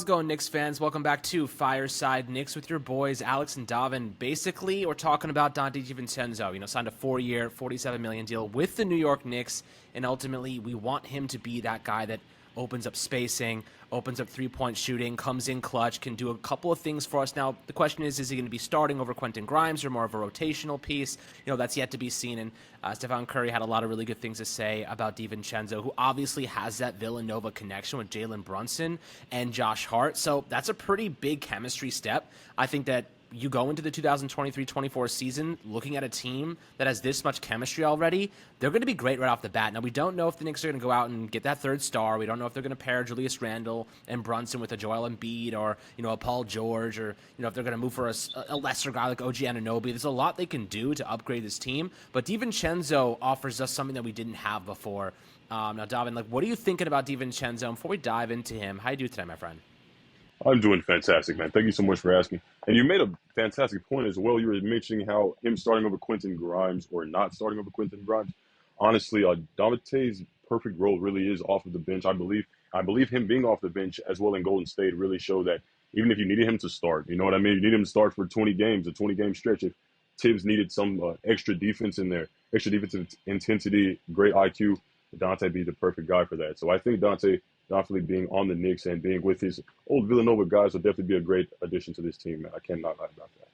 how's it going, Knicks fans? Welcome back to Fireside Knicks with your boys, Alex and Davin. Basically, we're talking about Donte DiVincenzo. Signed a 4-year, $47 million deal with the New York Knicks, and ultimately, we want him to be that guy that opens up spacing, opens up three-point shooting, comes in clutch, can do a couple of things for us. Now, the question is he going to be starting over Quentin Grimes or more of a rotational piece? That's yet to be seen, and Stephen Curry had a lot of really good things to say about DiVincenzo, who obviously has that Villanova connection with Jalen Brunson and Josh Hart, so that's a pretty big chemistry step. I think that you go into the 2023-24 season looking at a team that has this much chemistry already, they're going to be great right off the bat. Now, we don't know if the Knicks are going to go out and get that third star. We don't know if they're going to pair Julius Randle and Brunson with a Joel Embiid or, a Paul George, or, if they're going to move for a lesser guy like OG Anunoby. There's a lot they can do to upgrade this team, but DiVincenzo offers us something that we didn't have before. Now, Davin, what are you thinking about DiVincenzo? And before we dive into him, how you do today, my friend? I'm doing fantastic, man. Thank you so much for asking. And you made a fantastic point as well. You were mentioning how him starting over Quentin Grimes or not starting over Quentin Grimes. Honestly, Donte's perfect role really is off of the bench. I believe him being off the bench as well in Golden State really showed that even if you needed him to start, you know what I mean? You need him to start for 20 games, a 20-game stretch. If Tibbs needed some extra defense in there, extra defensive intensity, great IQ, Donte be the perfect guy for that. So I think Donte definitely being on the Knicks and being with his old Villanova guys will definitely be a great addition to this team, man. I cannot lie about that.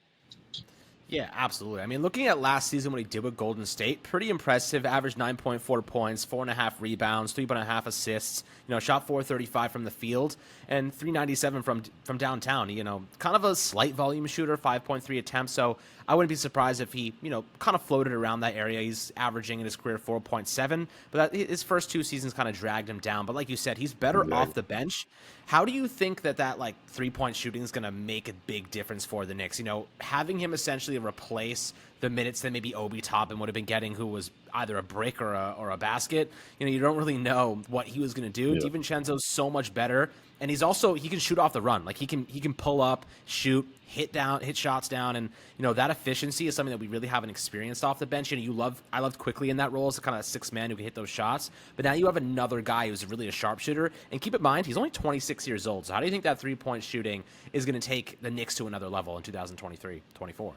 Yeah, absolutely. I mean, looking at last season, what he did with Golden State, pretty impressive. Averaged 9.4 points, 4.5 rebounds, 3.5 assists. Shot 435 from the field and 397 from downtown. Kind of a slight volume shooter, 5.3 attempts. So I wouldn't be surprised if he, kind of floated around that area. He's averaging in his career 4.7, but his first two seasons kind of dragged him down. But like you said, he's better off the bench. How do you think that 3-point shooting is going to make a big difference for the Knicks? Having him essentially replace the minutes that maybe Obi Toppin would have been getting, who was either a brick or a basket. You don't really know what he was going to do. Yeah. DiVincenzo's so much better, and he can shoot off the run. He can pull up, shoot, hit shots down, and that efficiency is something that we really haven't experienced off the bench. I loved Quickly in that role as a kind of sixth man who can hit those shots, but now you have another guy who's really a sharpshooter. And keep in mind, he's only 26 years old. So how do you think that 3-point shooting is going to take the Knicks to another level in 2023-24?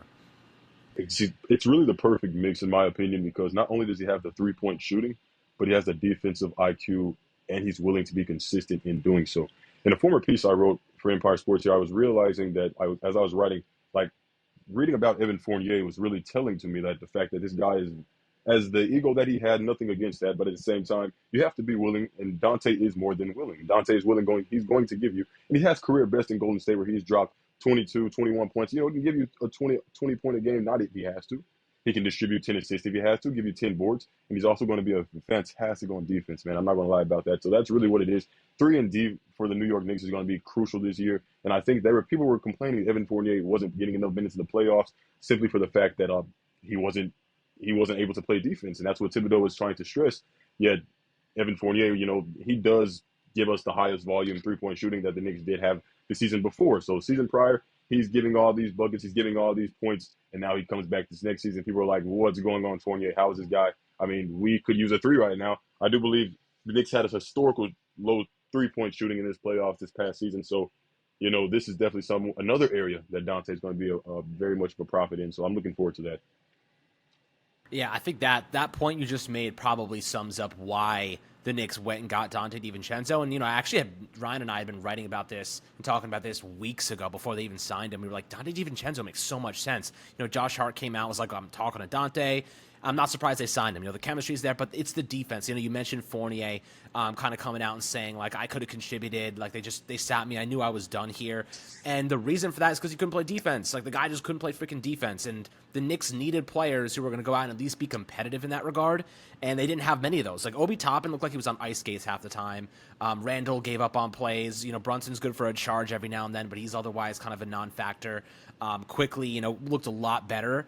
It's really the perfect mix, in my opinion, because not only does he have the 3-point shooting, but he has the defensive IQ, and he's willing to be consistent in doing so. In a former piece I wrote for Empire Sports here, I was realizing that as I was writing, reading about Evan Fournier was really telling to me that the fact that this guy is, as the ego that he had, nothing against that, but at the same time, you have to be willing, and Donte is more than willing. Donte is willing, he's going to give you, and he has career best in Golden State where he's dropped 22, 21 points. He can give you a 20 point a game, not if he has to. He can distribute 10 assists if he has to, give you 10 boards, and he's also going to be a fantastic on defense, man. I'm not going to lie about that. So that's really what it is. 3-and-D for the New York Knicks is going to be crucial this year, and I think people were complaining Evan Fournier wasn't getting enough minutes in the playoffs simply for the fact that he wasn't able to play defense, and that's what Thibodeau was trying to stress. Yet Evan Fournier, he does give us the highest volume 3-point shooting that the Knicks did have the season before. So season prior, he's giving all these buckets, he's giving all these points, and now he comes back this next season. People are like, what's going on, Fournier? How is this guy? I mean, we could use a 3 right now. I do believe the Knicks had a historical low 3-point shooting in this playoffs this past season. So, this is definitely another area that Donte is going to be a very much of a prophet in. So I'm looking forward to that. Yeah, I think that point you just made probably sums up why the Knicks went and got Donte DiVincenzo. And, Ryan and I had been writing about this and talking about this weeks ago before they even signed him. We were like, Donte DiVincenzo makes so much sense. Josh Hart came out and was like, I'm talking to Donte. I'm not surprised they signed him. The chemistry's there, but it's the defense. You mentioned Fournier kind of coming out and saying, I could have contributed. They sat me. I knew I was done here. And the reason for that is because he couldn't play defense. The guy just couldn't play freaking defense. And the Knicks needed players who were going to go out and at least be competitive in that regard. And they didn't have many of those. Obi Toppin looked like he was on ice skates half the time. Randall gave up on plays. Brunson's good for a charge every now and then, but he's otherwise kind of a non-factor. Quickly, looked a lot better.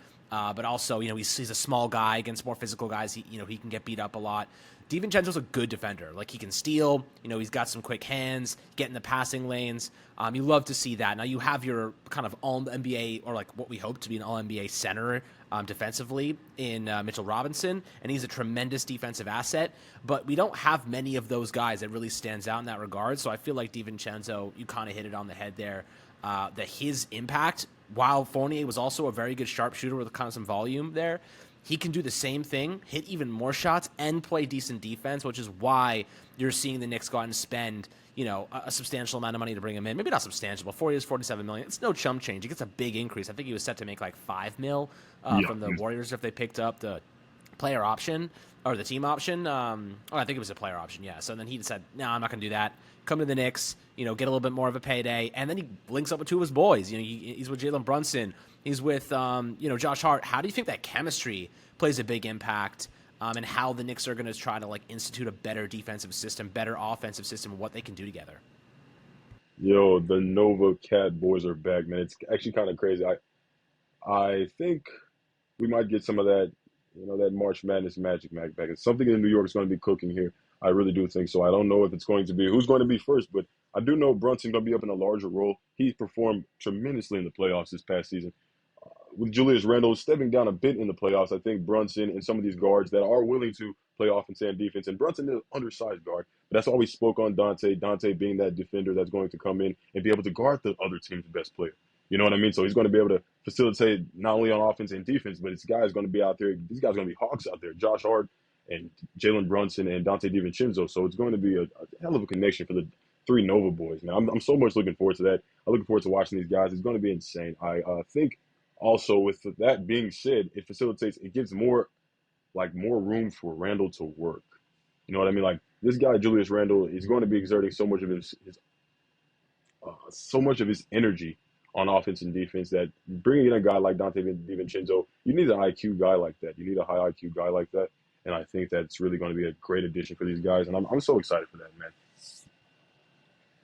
but also, he's a small guy against more physical guys. He can get beat up a lot. DiVincenzo's a good defender. Like, he can steal. He's got some quick hands, get in the passing lanes. You love to see that. Now, you have your kind of all NBA, or like what we hope to be an all NBA center defensively in Mitchell Robinson, and he's a tremendous defensive asset. But we don't have many of those guys that really stands out in that regard. So I feel like DiVincenzo, you kind of hit it on the head there. That his impact, while Fournier was also a very good sharpshooter with kind of some volume there, he can do the same thing, hit even more shots, and play decent defense, which is why you're seeing the Knicks go out and spend, a substantial amount of money to bring him in. Maybe not substantial, but 4 years, $47 million. It's no chump change. He gets a big increase. I think he was set to make like $5 million Yeah. from the Warriors if they picked up the player option or the team option. I think it was a player option, yeah. So then he said, no, I'm not going to do that. Come to the Knicks, get a little bit more of a payday. And then he links up with two of his boys. He's with Jalen Brunson. He's with, Josh Hart. How do you think that chemistry plays a big impact and how the Knicks are going to try to, like, institute a better defensive system, better offensive system, and what they can do together? Yo, the Nova Cat boys are back, man. It's actually kind of crazy. I think we might get some of that, that March Madness magic back. It's something in New York is going to be cooking here. I really do think so. I don't know if it's going to be who's going to be first, but I do know Brunson's going to be up in a larger role. He performed tremendously in the playoffs this past season. With Julius Randle stepping down a bit in the playoffs, I think Brunson and some of these guards that are willing to play offense and defense, and Brunson is an undersized guard, but that's always spoke on Donte. Donte being that defender that's going to come in and be able to guard the other team's best player. You know what I mean? So he's going to be able to facilitate not only on offense and defense, but his guys going to be out there. These guys are going to be hawks out there. Josh Hart and Jalen Brunson and Donte DiVincenzo. So it's going to be a hell of a connection for the three Nova boys, man. I'm so much looking forward to that. I'm looking forward to watching these guys. It's going to be insane. I think also, with that being said, it gives more room for Randall to work. You know what I mean? Like, this guy Julius Randle is going to be exerting so much of his energy on offense and defense that bringing in a guy like Donte DiVincenzo, you need an IQ guy like that. You need a high IQ guy like that, and I think that's really going to be a great addition for these guys, and I'm so excited for that, man.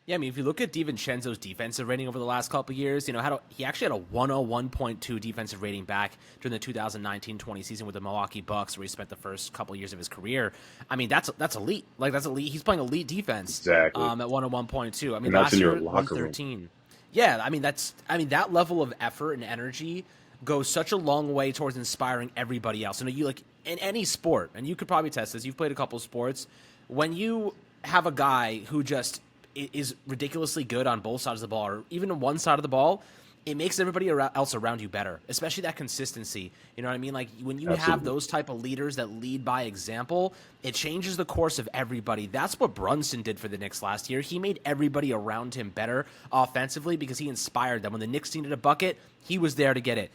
Yeah, I mean, if you look at DiVincenzo's defensive rating over the last couple of years, he actually had a 101.2 defensive rating back during the 2019-20 season with the Milwaukee Bucks, where he spent the first couple of years of his career. I mean, that's elite. Like, that's elite. He's playing elite defense. Exactly. At 101.2. I mean, And that's last in year, your locker room. 113. Yeah, I mean, that level of effort and energy goes such a long way towards inspiring everybody else. You like in any sport, and you could probably test this. You've played a couple of sports. When you have a guy who just is ridiculously good on both sides of the ball, or even on one side of the ball, it makes everybody else around you better, especially that consistency. You know what I mean? Like, when you have those type of leaders that lead by example, it changes the course of everybody. That's what Brunson did for the Knicks last year. He made everybody around him better offensively because he inspired them. When the Knicks needed a bucket, he was there to get it.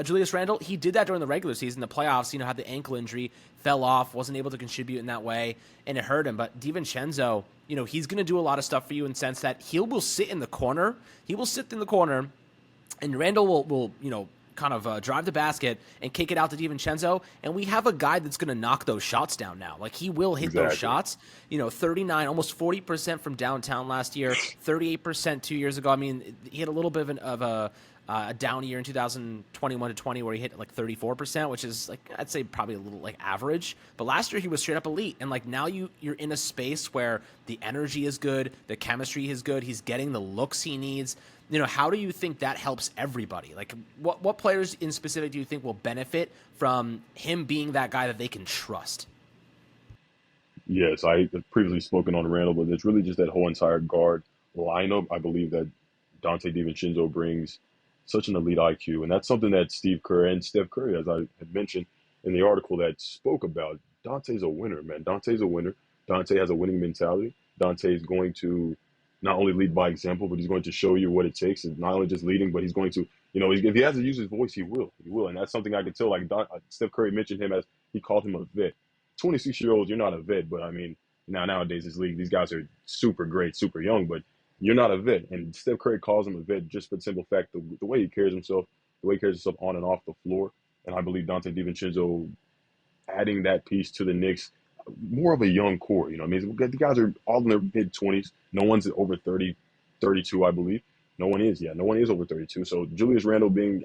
Julius Randle, he did that during the regular season. The playoffs, had the ankle injury, fell off, wasn't able to contribute in that way, and it hurt him. But DiVincenzo, he's going to do a lot of stuff for you in the sense that he will sit in the corner. He will sit in the corner, and Randall will kind of drive the basket and kick it out to DiVincenzo, and we have a guy that's going to knock those shots down now. Like, he will hit those shots. 39, almost 40% from downtown last year, 38% 2 years ago. I mean, he had a little bit of a down year in 2021 to 20 where he hit like 34%, which is, like, I'd say probably a little like average. But last year he was straight up elite, and like now you're in a space where the energy is good, the chemistry is good, he's getting the looks he needs. How do you think that helps everybody? Like, what players in specific do you think will benefit from him being that guy that they can trust? Yes, I have previously spoken on Randall, but it's really just that whole entire guard lineup. I believe that Donte DiVincenzo brings such an elite IQ, and that's something that Steve Kerr and Steph Curry, as I had mentioned in the article that spoke about. Dante's a winner, man. Dante's a winner. Dante has a winning mentality. Dante is going to not only lead by example, but he's going to show you what it takes. And not only just leading, but he's going to, if he has to use his voice, he will. He will. And that's something I can tell. Like, Steph Curry mentioned him as he called him a vet. 26-year-olds, you're not a vet, but I mean, nowadays, this league, these guys are super great, super young, but you're not a vet. And Steph Curry calls him a vet just for the simple fact the way he carries himself, the way he carries himself on and off the floor. And I believe Donte DiVincenzo adding that piece to the Knicks, more of a young core. I mean, the guys are all in their mid-20s. No one's over 30, 32, I believe. No one is. Yeah, no one is over 32. So Julius Randle being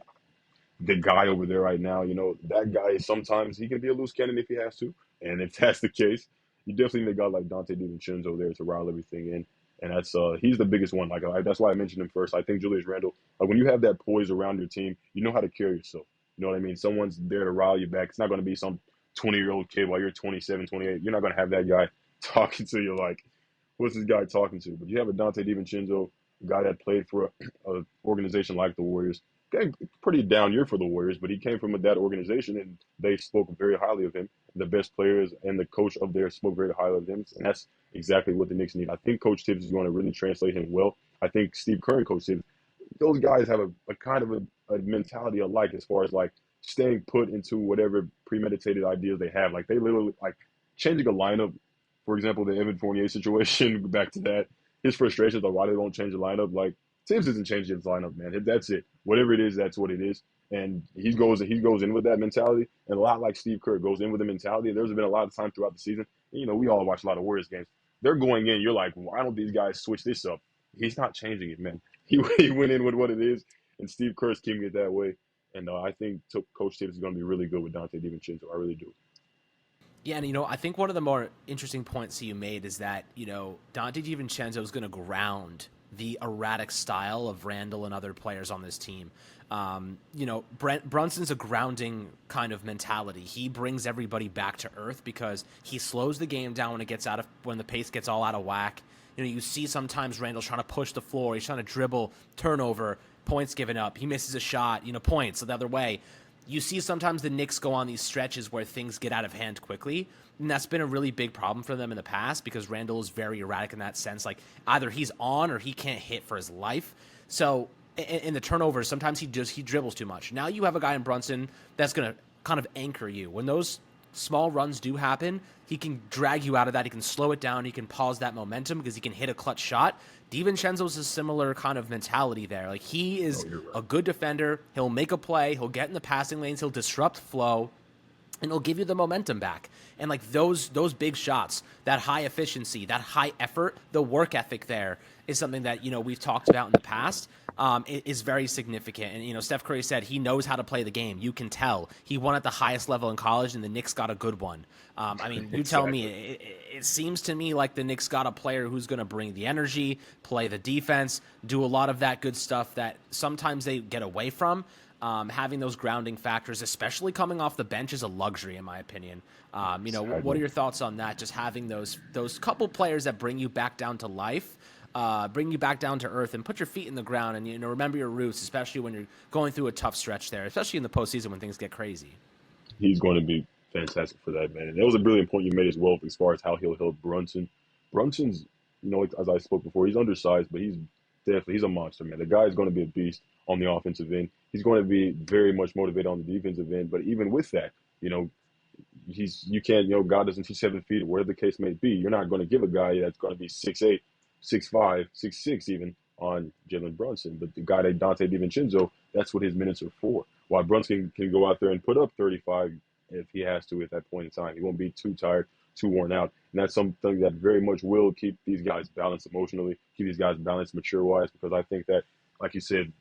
the guy over there right now. That guy sometimes he can be a loose cannon if he has to, and if that's the case, you definitely need a guy like Donte DiVincenzo there to rile everything in, and he's the biggest one. That's why I mentioned him first. I think Julius Randle, like when you have that poise around your team, you know how to carry yourself. You know what I mean? Someone's there to rile you back. It's not going to be some 20-year-old kid while you're 27, 28. You're not going to have that guy talking to you like, what's this guy talking to? But you have a Donte DiVincenzo, a guy that played for a organization like the Warriors. Pretty down year for the Warriors, but he came from that organization, and they spoke very highly of him. The best players and the coach of there spoke very highly of him, and that's exactly what the Knicks need. I think Coach Tibbs is going to really translate him well. I think Steve Kerr and Coach Tibbs, those guys have a kind of a mentality alike as far as like staying put into whatever premeditated ideas they have. Like they literally like changing a lineup. For example, the Evan Fournier situation. Back to that, his frustrations on why they don't change the lineup. Like Tibbs isn't changing his lineup, man. That's it. Whatever it is, that's what it is. And he goes in with that mentality, and a lot like Steve Kerr goes in with the mentality. There's been a lot of time throughout the season. We all watch a lot of Warriors games. They're going in. You're like, why don't these guys switch this up? He's not changing it, man. He went in with what it is, and Steve Kerr's keeping it that way. And I think Coach Tibbs is going to be really good with Donte DiVincenzo. I really do. Yeah, and I think one of the more interesting points that you made is that Donte DiVincenzo is going to ground the erratic style of Randall and other players on this team. Brunson's a grounding kind of mentality. He brings everybody back to earth because he slows the game down when the pace gets all out of whack. You see sometimes Randall's trying to push the floor. He's trying to dribble, turnover, points given up. He misses a shot, points the other way. You see sometimes the Knicks go on these stretches where things get out of hand quickly, and that's been a really big problem for them in the past because Randall is very erratic in that sense. Like either he's on or he can't hit for his life. So in the turnovers, sometimes he dribbles too much. Now you have a guy in Brunson that's going to kind of anchor you. When those small runs do happen, he can drag you out of that. He can slow it down. He can pause that momentum because he can hit a clutch shot. DiVincenzo's a similar kind of mentality there. Like he is a good defender. He'll make a play. He'll get in the passing lanes. He'll disrupt flow, and he'll give you the momentum back. And like those big shots, that high efficiency, that high effort, the work ethic there is something that we've talked about in the past. It is very significant. And Steph Curry said he knows how to play the game. You can tell. He won at the highest level in college, and the Knicks got a good one. You tell me. It seems to me like the Knicks got a player who's going to bring the energy, play the defense, do a lot of that good stuff that sometimes they get away from. Having those grounding factors, especially coming off the bench, is a luxury, in my opinion. What are your thoughts on that? Just having those couple players that bring you back down to life, bring you back down to earth, and put your feet in the ground, and remember your roots, especially when you're going through a tough stretch there, especially in the postseason when things get crazy. He's going to be fantastic for that, man. And that was a brilliant point you made as well as far as how he'll help Brunson. Brunson's, as I spoke before, he's undersized, but he's a monster, man. The guy is going to be a beast on the offensive end. He's going to be very much motivated on the defensive end. But even with that, you can't, God doesn't teach 7 feet, whatever the case may be. You're not going to give a guy that's going to be 6'8", 6'5", 6'6", even on Jalen Brunson. But the guy that Donte DiVincenzo, that's what his minutes are for. While Brunson can go out there and put up 35 if he has to at that point in time. He won't be too tired, too worn out. And that's something that very much will keep these guys balanced emotionally, keep these guys balanced mature-wise, because I think that, like you said,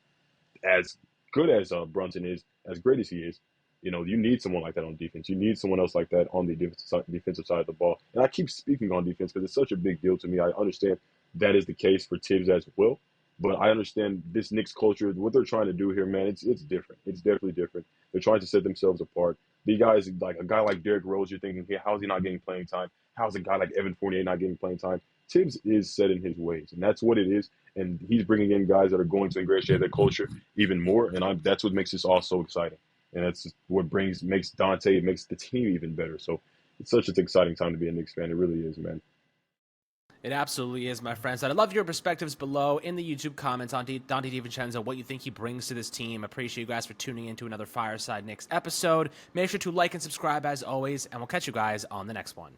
as good as Brunson is, as great as he is, you need someone like that on defense. You need someone else like that on the defensive side of the ball. And I keep speaking on defense because it's such a big deal to me. I understand that is the case for Tibbs as well. But I understand this Knicks culture, what they're trying to do here, man, it's different. It's definitely different. They're trying to set themselves apart. The guys, like a guy like Derrick Rose, you're thinking, hey, how is he not getting playing time? How's a guy like Evan Fournier not getting playing time? Tibbs is set in his ways, and that's what it is. And he's bringing in guys that are going to ingratiate that culture even more, and that's what makes this all so exciting. And that's what makes Donte, it makes the team even better. So it's such an exciting time to be a Knicks fan. It really is, man. It absolutely is, my friends. I'd love your perspectives below in the YouTube comments on Donte DiVincenzo, what you think he brings to this team. Appreciate you guys for tuning in to another Fireside Knicks episode. Make sure to like and subscribe as always, and we'll catch you guys on the next one.